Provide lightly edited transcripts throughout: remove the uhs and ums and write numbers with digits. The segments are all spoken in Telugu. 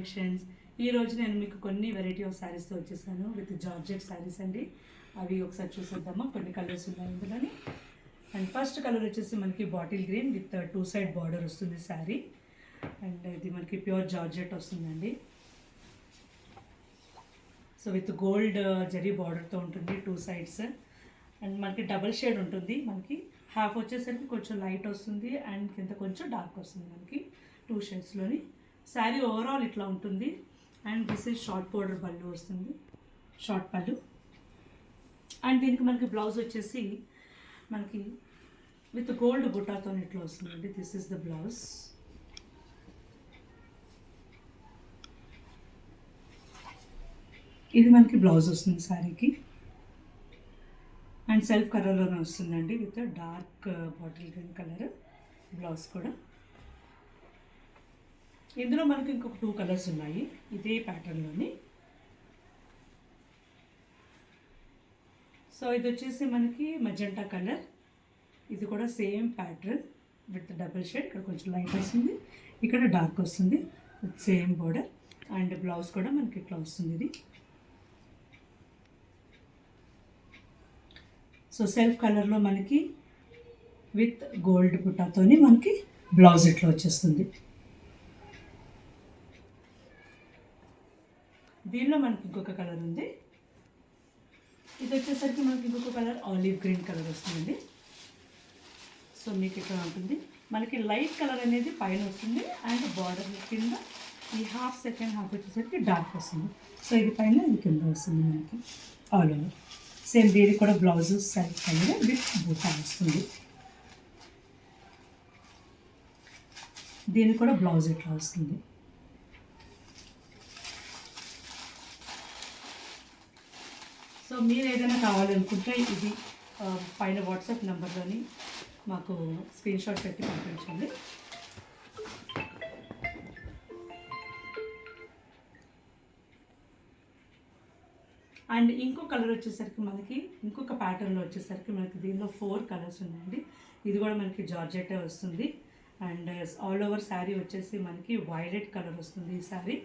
కలెక్షన్స్. ఈరోజు నేను మీకు కొన్ని వెరైటీ ఆఫ్ శారీస్తో వచ్చేసాను విత్ జార్జెట్ శారీస్ అండి. అవి ఒకసారి చూసేద్దామా, కొన్ని కలర్స్ ఉన్నాయి ఇందులోని. అండ్ ఫస్ట్ కలర్ వచ్చేసి మనకి bottle green with 2 side border వస్తుంది శారీ. అండ్ ఇది మనకి ప్యూర్ జార్జెట్ వస్తుందండి. సో విత్ గోల్డ్ జరీ బార్డర్తో ఉంటుంది 2 సైడ్స్. అండ్ మనకి డబల్ షేడ్ ఉంటుంది. మనకి హాఫ్ వచ్చేసరికి కొంచెం లైట్ వస్తుంది అండ్ కింద కొంచెం డార్క్ వస్తుంది. మనకి 2 షేడ్స్లోని శారీ ఓవరాల్ ఇట్లా ఉంటుంది. And this is short border పళ్ళు వస్తుంది, షార్ట్ పళ్ళు. అండ్ దీనికి మనకి బ్లౌజ్ వచ్చేసి మనకి విత్ గోల్డ్ బుట్టాతో ఇట్లా వస్తుందండి. This is the blouse. ఇది మనకి బ్లౌజ్ వస్తుంది శారీకి. అండ్ సెల్ఫ్ కలర్లోనే వస్తుందండి with dark bottle green colour blouse కూడా. ఇందులో మనకి ఇంకొక 2 కలర్స్ ఉన్నాయి ఇదే ప్యాటర్న్లోని. సో ఇది వచ్చేసి మనకి మజెంటా కలర్. ఇది కూడా same pattern with double shade. ఇక్కడ కొంచెం లైట్ వస్తుంది, ఇక్కడ డార్క్ వస్తుంది with same border. And blouse కూడా మనకి ఇట్లా వస్తుంది ఇది. సో సెల్ఫ్ కలర్లో మనకి విత్ గోల్డ్ బుట్టాతోని మనకి బ్లౌజ్ ఇట్లా వచ్చేస్తుంది. దీనిలో మనకి ఇంకొక కలర్ ఉంది. ఇది వచ్చేసరికి మనకి ఇంకొక కలర్ ఆలివ్ గ్రీన్ కలర్ వస్తుందండి. సో మీకు ఇక్కడ ఉంటుంది. మనకి లైట్ కలర్ అనేది పైన వస్తుంది అండ్ బార్డర్ కింద ఈ సెకండ్ హాఫ్ వచ్చేసరికి డార్క్ వస్తుంది. సో ఇది పైన ఇది కింద వస్తుంది మనకి ఆల్ ఓవర్. సేమ్ దీనికి కూడా బ్లౌజ్ సెల్ఫ్ కలర్ విత్ బూటా వస్తుంది. దీనికి కూడా బ్లౌజ్ ఇట్లా వస్తుంది. సో మీరు ఏదైనా కావాలనుకుంటే ఇది పైన వాట్సాప్ నెంబర్లోని మాకు స్క్రీన్ షాట్ పెట్టి పంపించండి. అండ్ ఇంకో కలర్ వచ్చేసరికి మనకి ఇంకొక ప్యాటర్న్లో వచ్చేసరికి మనకి దీనిలో 4 కలర్స్ ఉన్నాయండి. ఇది కూడా మనకి జార్జెటే వస్తుంది. అండ్ ఆల్ ఓవర్ శారీ వచ్చేసి మనకి వైలెట్ కలర్ వస్తుంది ఈ శారీ.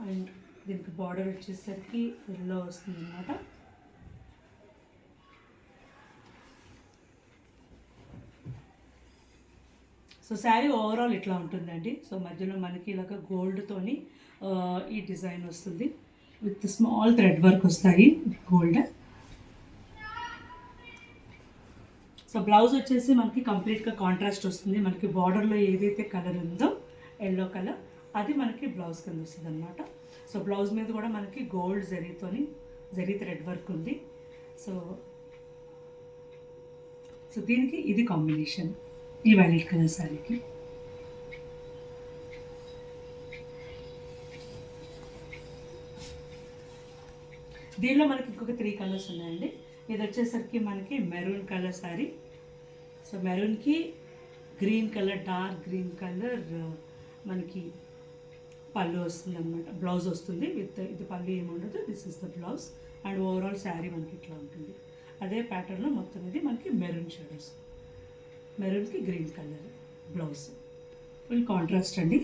అండ్ దీనికి బార్డర్ వచ్చేసరికి ఎల్లో వస్తుంది అన్నమాట. సో శారీ ఓవరాల్ ఇట్లా ఉంటుందండి. సో మధ్యలో మనకి ఇలాగ గోల్డ్తోని ఈ డిజైన్ వస్తుంది విత్ స్మాల్ థ్రెడ్ వర్క్ వస్తాయి గోల్డ్. సో బ్లౌజ్ వచ్చేసి మనకి కంప్లీట్గా కాంట్రాస్ట్ వస్తుంది. మనకి బార్డర్లో ఏదైతే కలర్ ఉందో ఎల్లో కలర్ అది మనకి బ్లౌజ్ కింద వస్తుంది అనమాట. సో బ్లౌజ్ మీద కూడా మనకి గోల్డ్ జరీ థ్రెడ్ వర్క్ ఉంది. సో దీనికి ఇది కాంబినేషన్ ఈ వైలెట్ కలర్ శారీకి. దీనిలో మనకి ఇంకొక 3 కలర్స్ ఉన్నాయండి. ఇది వచ్చేసరికి మనకి మెరూన్ కలర్ శారీ. సో మెరూన్కి green colour, dark green colour మనకి పళ్ళు వస్తుంది అనమాట. బ్లౌజ్ వస్తుంది విత్ ఇది పళ్ళు ఏముండదు. This is the blouse. And overall sari మనకి ఇట్లా ఉంటుంది. అదే ప్యాటర్న్లో మొత్తం ఇది మనకి మెరూన్ షేడ్ వస్తుంది. మెరూన్కి green colour blouse full contrast అండి.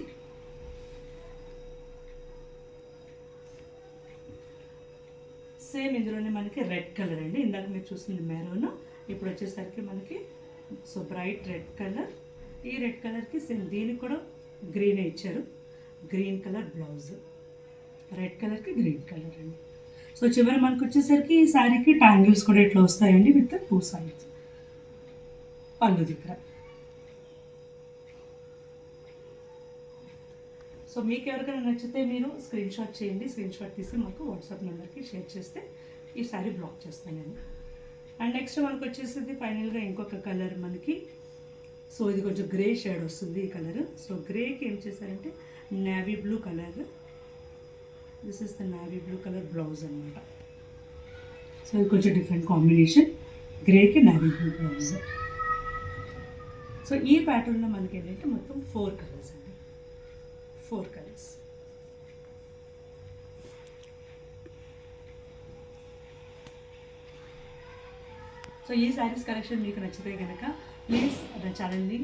సేమ్ ఇందులోనే మనకి రెడ్ కలర్ అండి. ఇందాక మీరు చూస్తుంది మెరూన్, ఇప్పుడు వచ్చేసరికి మనకి సో బ్రైట్ రెడ్ కలర్. ఈ రెడ్ కలర్కి సేమ్ దీనికి కూడా గ్రీనే ఇచ్చారు. గ్రీన్ కలర్ బ్లౌజ్, రెడ్ కలర్కి గ్రీన్ కలర్ అండి. సో చివరి మనకు వచ్చేసరికి ఈ శారీకి ట్యాంగిల్స్ కూడా ఇట్లా వస్తాయండి విత్ 2 సైడ్స్ పళ్ళు దగ్గర. సో మీకు ఎవరికైనా నచ్చితే మీరు స్క్రీన్ షాట్ చేయండి. స్క్రీన్ షాట్ తీసి మాకు వాట్సాప్ నెంబర్కి షేర్ చేస్తే ఈ శారీ బ్లాక్ చేస్తాను నేను. అండ్ నెక్స్ట్ మనకు వచ్చేసి ఫైనల్గా ఇంకొక కలర్ మనకి. సో ఇది కొంచెం గ్రే షేడ్ వస్తుంది ఈ కలర్. సో గ్రేకి ఏం చేశారంటే navy blue colour. This is the navy blue colour blouse అనమాట. సో ఇది కొంచెం డిఫరెంట్ కాంబినేషన్, గ్రేకి నేవీ బ్లూ బ్లౌజ్. సో ఈ ప్యాటర్న్లో మనకి ఏంటంటే మొత్తం 4 కలర్స్ అండి, 4 కలర్స్. సో ఈ శారీస్ కలెక్షన్ మీకు నచ్చితే కనుక ప్లీజ్ నా ఛానల్ని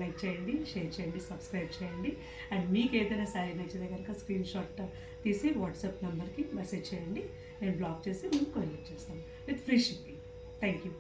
లైక్ చేయండి, షేర్ చేయండి, సబ్స్క్రైబ్ చేయండి. అండ్ మీకు ఏదైనా శారీ నచ్చితే కనుక స్క్రీన్ షాట్ తీసి వాట్సాప్ నెంబర్కి మెసేజ్ చేయండి. నేను బ్లాక్ చేసి మీకు కొరియర్ చేస్తాను with free shipping. Thank you.